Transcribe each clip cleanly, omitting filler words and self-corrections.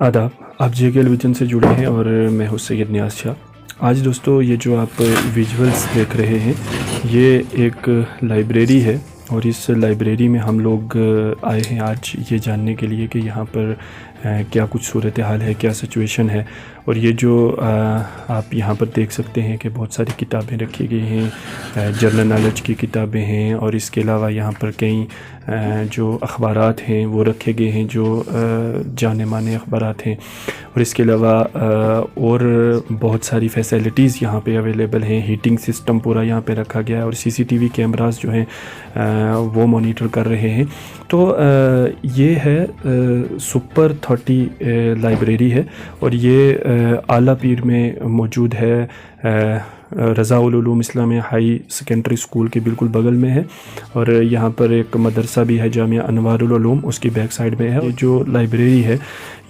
आदाब, आप JKL vision से जुड़े हैं और मैं हूं सैयद नियाज शाह। आज दोस्तों ये जो आप विजुअल्स देख रहे हैं ये एक लाइब्रेरी है और इस लाइब्रेरी में हम लोग आए हैं आज ये जानने के लिए कि यहाँ पर क्या कुछ सूरत हाल है, क्या सिचुएशन है। और ये जो आप यहाँ पर देख सकते हैं कि बहुत सारी किताबें रखी गई हैं, जनरल नॉलेज की किताबें हैं और इसके अलावा यहाँ पर कई जो अखबारात हैं वो रखे गए हैं, जो जाने माने अखबारात हैं। और इसके अलावा और बहुत सारी फैसिलिटीज़ यहाँ पे अवेलेबल हैं। हीटिंग सिस्टम पूरा यहाँ पे रखा गया है और सीसीटीवी कैमरास जो हैं वो मॉनिटर कर रहे हैं। तो ये है सुपर 30 लाइब्रेरी है और ये आला पीर में मौजूद है। Raza ul Uloom Islamia high secondary school के बिल्कुल बगल में है और यहाँ पर एक मदरसा भी है, जामिया अनवारुल उलूम, उसकी बैक साइड में है। ये जो लाइब्रेरी है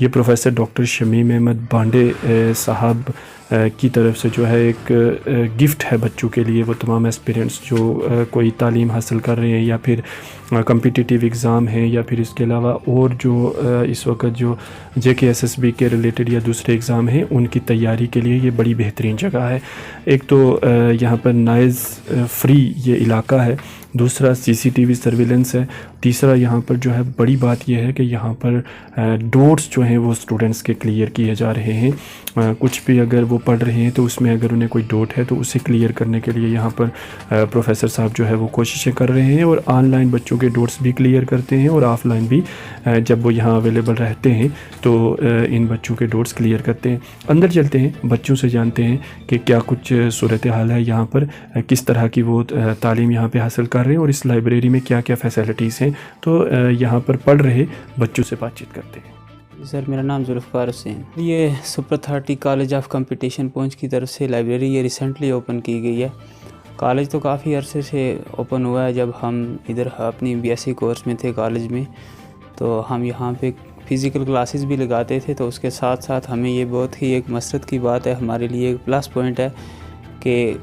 ये प्रोफेसर डॉक्टर शमीम अहमद बांडे साहब की तरफ से जो है एक गिफ्ट है बच्चों के लिए। वो तमाम एस्पिरेंट्स जो कोई तालीम हासिल कर रहे हैं या फिर कम्पिटिटिव एग्ज़ाम हैं या फिर इसके अलावा और जो इस वक्त जो JKSSB के रिलेटेड या दूसरे एग्ज़ाम हैं उनकी तैयारी के लिए ये बड़ी बेहतरीन जगह है। एक तो यहाँ पर नॉइज़ फ्री ये इलाका है, दूसरा CCTV सर्विलेंस है, तीसरा यहाँ पर जो है बड़ी बात यह है कि यहाँ पर डाउट्स जो हैं वो स्टूडेंट्स के क्लियर किए जा रहे हैं। कुछ भी अगर वो पढ़ रहे हैं तो उसमें अगर उन्हें कोई डाउट है तो उसे क्लियर करने के लिए यहाँ पर प्रोफेसर साहब जो है वो कोशिशें कर रहे हैं और ऑनलाइन बच्चों के डाउट्स भी क्लियर करते हैं और ऑफ़लाइन भी जब वो यहाँ अवेलेबल रहते हैं तो इन बच्चों के डाउट्स क्लियर करते हैं। अंदर चलते हैं, बच्चों से जानते हैं कि क्या कुछ सूरत हाल है यहाँ पर, किस तरह की वो तालीम यहाँ पर हासिल कर रहे हैं और इस लाइब्रेरी में क्या क्या फ़ैसिलिटीज़ हैं। तो यहाँ पर पढ़ रहे बच्चों से बातचीत करते हैं। सर, मेरा नाम जुल्फ़कार हुसैन। ये सुपर 30 कॉलेज ऑफ कंपटीशन पहुंच की तरफ से लाइब्रेरी ये रिसेंटली ओपन की गई है। कॉलेज तो काफ़ी अरसे से ओपन हुआ है। जब हम इधर अपनी BSc कोर्स में थे कॉलेज में तो हम यहाँ पे फ़िज़िकल क्लासेस भी लगाते थे, तो उसके साथ साथ हमें ये बहुत ही एक मसरत की बात है, हमारे लिए एक प्लस पॉइंट है कि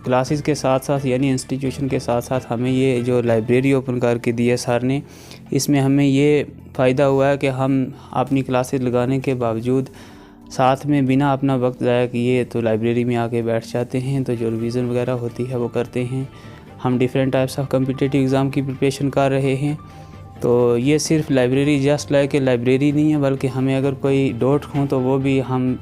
क्लासेस के साथ साथ यानी इंस्टीट्यूशन के साथ साथ हमें ये जो लाइब्रेरी ओपन करके दी है सर ने, इसमें हमें ये फ़ायदा हुआ है कि हम अपनी क्लासेस लगाने के बावजूद साथ में बिना अपना वक्त ज़ाया किए तो लाइब्रेरी में आके बैठ जाते हैं। तो जो रिवीज़न वगैरह होती है वो करते हैं। हम different types of competitive exam की प्रिपरेशन कर रहे हैं। तो ये सिर्फ library just like a library नहीं है, बल्कि हमें अगर कोई डाउट हो तो वो भी हम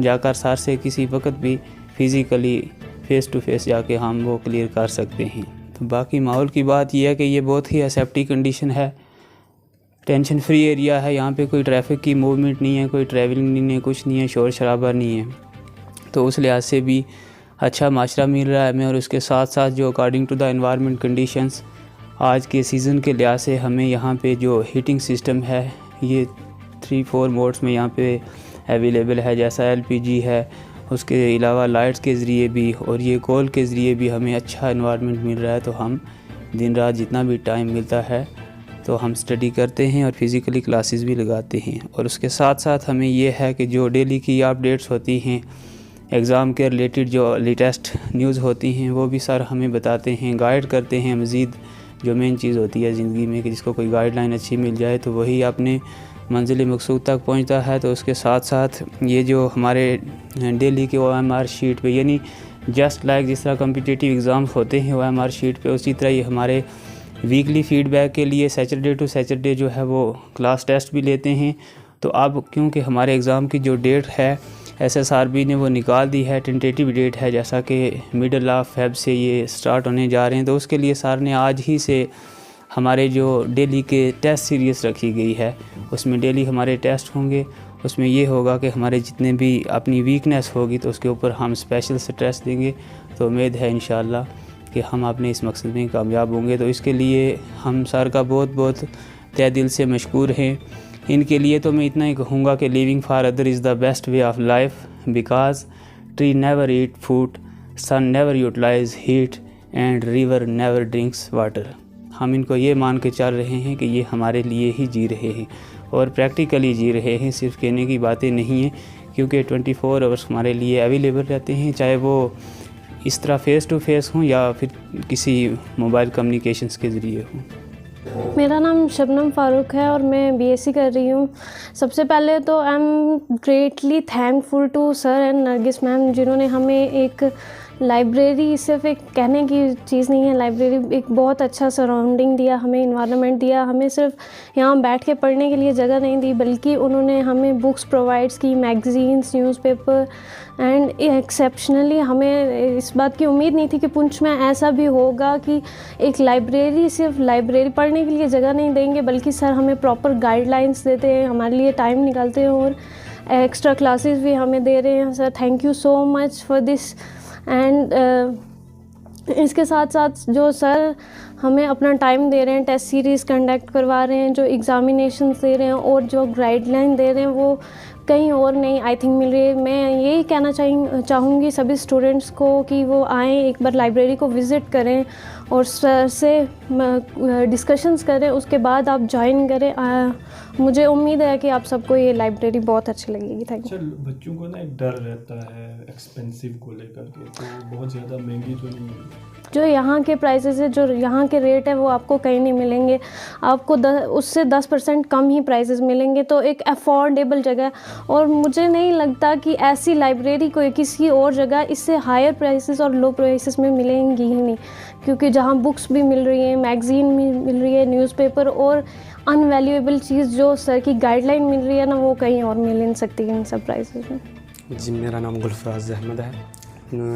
जाकर सर से किसी वक्त भी फ़िज़िकली फ़ेस टू फेस जाके हम वो क्लियर कर सकते हैं। तो बाकी माहौल की बात यह है कि ये बहुत ही एसेप्टिक कंडीशन है, टेंशन फ्री एरिया है। यहाँ पे कोई ट्रैफिक की मूवमेंट नहीं है, कोई ट्रैवलिंग नहीं है, कुछ नहीं है, शोर शराबा नहीं है। तो उस लिहाज से भी अच्छा माशरा मिल रहा है हमें। और उसके साथ साथ जो according to the environment conditions आज के सीज़न के लिहाज से हमें यहाँ पे जो हीटिंग सिस्टम है ये 3-4 मोड्स में यहाँ पे अवेलेबल है, जैसा LPG है, उसके अलावा लाइट्स के ज़रिए भी और ये कोल के ज़रिए भी हमें अच्छा एनवायरनमेंट मिल रहा है। तो हम दिन रात जितना भी टाइम मिलता है तो हम स्टडी करते हैं और फिज़िकली क्लासेस भी लगाते हैं। और उसके साथ साथ हमें ये है कि जो डेली की अपडेट्स होती हैं एग्ज़ाम के रिलेटेड, जो लेटेस्ट न्यूज़ होती हैं वो भी सर हमें बताते हैं, गाइड करते हैं। मज़ीद जो मेन चीज़ होती है ज़िंदगी में कि जिसको कोई गाइडलाइन अच्छी मिल जाए तो वही अपने मंजिल मकसूद तक पहुंचता है। तो उसके साथ साथ ये जो हमारे डेली के OMR शीट पे, यानी जस्ट लाइक जिस तरह कम्पिटिटिव एग्ज़ाम्स होते हैं OMR शीट पे, उसी तरह ये हमारे वीकली फ़ीडबैक के लिए सैटरडे टू सैटरडे जो है वो क्लास टेस्ट भी लेते हैं। तो अब क्योंकि हमारे एग्ज़ाम की जो डेट है SSRB ने वो निकाल दी है, टेंटेटिव डेट है, जैसा कि मिडल ऑफ फेब से ये स्टार्ट होने जा रहे हैं। तो उसके लिए सर ने आज ही से हमारे जो डेली के टेस्ट सीरीज़ रखी गई है उसमें डेली हमारे टेस्ट होंगे। उसमें ये होगा कि हमारे जितने भी अपनी वीकनेस होगी तो उसके ऊपर हम स्पेशल स्ट्रेस देंगे। तो उम्मीद है इंशाल्लाह कि हम अपने इस मकसद में कामयाब होंगे। तो इसके लिए हम सर का बहुत बहुत तहे दिल से मशकूर हैं। इनके लिए तो मैं इतना ही कहूँगा कि living for other is the best way of life, because tree never eat food, sun never utilise heat and river never drinks water. हम इनको ये मान के चल रहे हैं कि ये हमारे लिए ही जी रहे हैं और प्रैक्टिकली जी रहे हैं, सिर्फ कहने की बातें नहीं हैं। क्योंकि 24 आवर्स हमारे लिए अवेलेबल रहते हैं, चाहे वो इस तरह फ़ेस टू फेस हों या फिर किसी मोबाइल कम्युनिकेशंस के ज़रिए हों। मेरा नाम शबनम फ़ारूक है और मैं बीएससी कर रही हूँ। सबसे पहले तो I am greatly thankful to sir and Nargis ma'am, जिन्होंने हमें एक लाइब्रेरी, सिर्फ एक कहने की चीज़ नहीं है, लाइब्रेरी एक बहुत अच्छा सराउंडिंग दिया, हमें इन्वायरमेंट दिया, हमें सिर्फ यहाँ बैठ के पढ़ने के लिए जगह नहीं दी, बल्कि उन्होंने हमें बुक्स प्रोवाइड्स की, मैगज़ीन्स, न्यूज़पेपर एंड एक्सेप्शनली हमें इस बात की उम्मीद नहीं थी कि पुंछ में ऐसा भी होगा कि एक लाइब्रेरी सिर्फ लाइब्रेरी पढ़ने के लिए जगह नहीं देंगे, बल्कि सर हमें प्रॉपर गाइडलाइंस देते हैं, हमारे लिए टाइम निकालते हैं और एक्स्ट्रा क्लासेस भी हमें दे रहे हैं। Sir thank you so much for this. And इसके साथ साथ जो सर हमें अपना टाइम दे रहे हैं, टेस्ट सीरीज़ कंडक्ट करवा रहे हैं, जो एग्ज़ामिनेशंस दे रहे हैं और जो गाइडलाइन दे रहे हैं, वो कहीं और नहीं आई थिंक मिल रही है। मैं यही कहना चाहूँगी सभी स्टूडेंट्स को कि वो आएँ, एक बार लाइब्रेरी को विज़िट करें और सर से डिस्कशंस करें, उसके बाद आप ज्वाइन करें। मुझे उम्मीद है कि आप सबको ये लाइब्रेरी बहुत अच्छी लगेगी। Thank you. बच्चों को ना एक डर रहता है एक्सपेंसिव को लेकर के, तो बहुत ज़्यादा महंगी तो नहीं है। जो यहाँ के प्राइसेस है, जो यहाँ के रेट है, वो आपको कहीं नहीं मिलेंगे। आपको उससे 10% कम ही प्राइसेस मिलेंगे, तो एक अफोर्डेबल जगह। और मुझे नहीं लगता कि ऐसी लाइब्रेरी कोई किसी और जगह इससे हायर प्राइसेस और लो प्राइसेस में मिलेंगी ही नहीं, क्योंकि जहाँ बुक्स भी मिल रही हैं, मैगज़ीन भी मिल रही है, न्यूज़पेपर और अनवैल्यूएबल चीज़ जो सर की गाइडलाइन मिल रही है ना, वो कहीं और मिल नहीं सकती इन सब प्राइसेस में। जी, मेरा नाम गुलफराज अहमद है।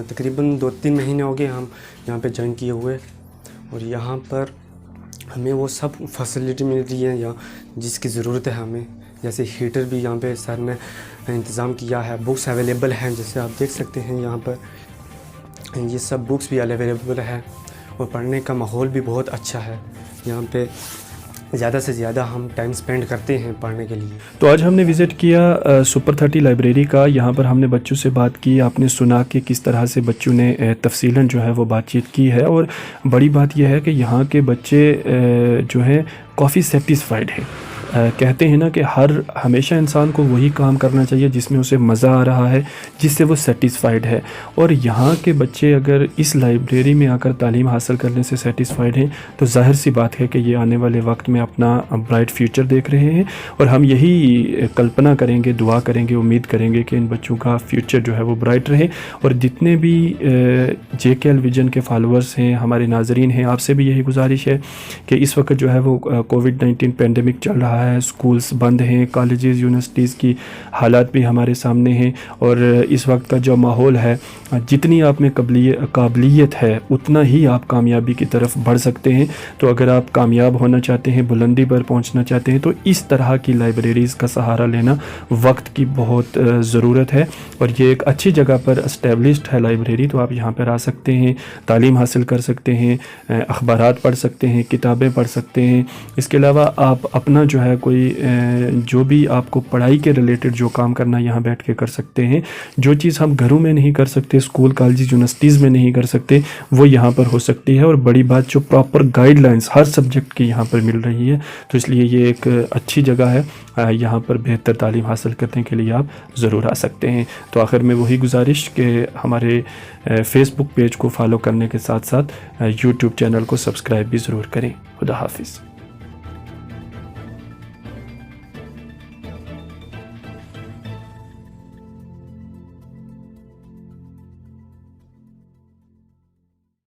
तकरीबन 2-3 महीने हो गए हम यहाँ पे ज्वाइन किए हुए, और यहाँ पर हमें वो सब फैसिलिटी मिल रही है यहाँ जिसकी ज़रूरत है हमें। जैसे हीटर भी यहाँ पे सर ने इंतज़ाम किया है, बुक्स अवेलेबल हैं, जैसे आप देख सकते हैं यहाँ पर ये सब बुक्स भी अवेलेबल है, और पढ़ने का माहौल भी बहुत अच्छा है। यहाँ पे ज़्यादा से ज़्यादा हम टाइम स्पेंड करते हैं पढ़ने के लिए। तो आज हमने विज़िट किया सुपर 30 लाइब्रेरी का। यहाँ पर हमने बच्चों से बात की, आपने सुना कि किस तरह से बच्चों ने तफसीलन जो है वो बातचीत की है। और बड़ी बात यह है कि यहाँ के बच्चे जो हैं काफ़ी सेटिस्फाइड हैं। कहते हैं ना कि हमेशा इंसान को वही काम करना चाहिए जिसमें उसे मज़ा आ रहा है, जिससे वो सेटिस्फाइड है। और यहाँ के बच्चे अगर इस लाइब्रेरी में आकर तालीम हासिल करने से सेटिस्फाइड हैं, तो जाहिर सी बात है कि ये आने वाले वक्त में अपना ब्राइट फ्यूचर देख रहे हैं। और हम यही कल्पना करेंगे, दुआ करेंगे, उम्मीद करेंगे कि इन बच्चों का फ्यूचर जो है वो ब्राइट रहे। और जितने भी JKL विजन के फॉलोअर्स हैं, हमारे नाजरीन हैं, आपसे भी यही गुजारिश है कि इस वक्त जो है वो कोविड-19 पेंडेमिक चल रहा है, स्कूल्स बंद हैं, कॉलेजेस, यूनिवर्सिटीज़ की हालात भी हमारे सामने हैं। और इस वक्त का जो माहौल है, जितनी आप में काबिलियत है उतना ही आप कामयाबी की तरफ बढ़ सकते हैं। तो अगर आप कामयाब होना चाहते हैं, बुलंदी पर पहुंचना चाहते हैं, तो इस तरह की लाइब्रेरीज़ का सहारा लेना वक्त की बहुत ज़रूरत है। और ये एक अच्छी जगह पर इस्टेब्लिश्ड है लाइब्रेरी, तो आप यहाँ पर आ सकते हैं, तालीम हासिल कर सकते हैं, अखबारात पढ़ सकते हैं, किताबें पढ़ सकते हैं। इसके अलावा आप अपना जो है कोई जो भी आपको पढ़ाई के रिलेटेड जो काम करना यहाँ बैठ के कर सकते हैं। जो चीज़ हम घरों में नहीं कर सकते, स्कूल, कॉलेज, यूनिवर्सिटीज़ में नहीं कर सकते, वो यहाँ पर हो सकती है। और बड़ी बात, जो प्रॉपर गाइडलाइंस हर सब्जेक्ट की यहाँ पर मिल रही है, तो इसलिए ये एक अच्छी जगह है। यहाँ पर बेहतर तालीम हासिल करने के लिए आप ज़रूर आ सकते हैं। तो आखिर में वही गुजारिश कि हमारे फेसबुक पेज को फॉलो करने के साथ साथ यूट्यूब चैनल को सब्सक्राइब भी ज़रूर करें। खुदा हाफिज़।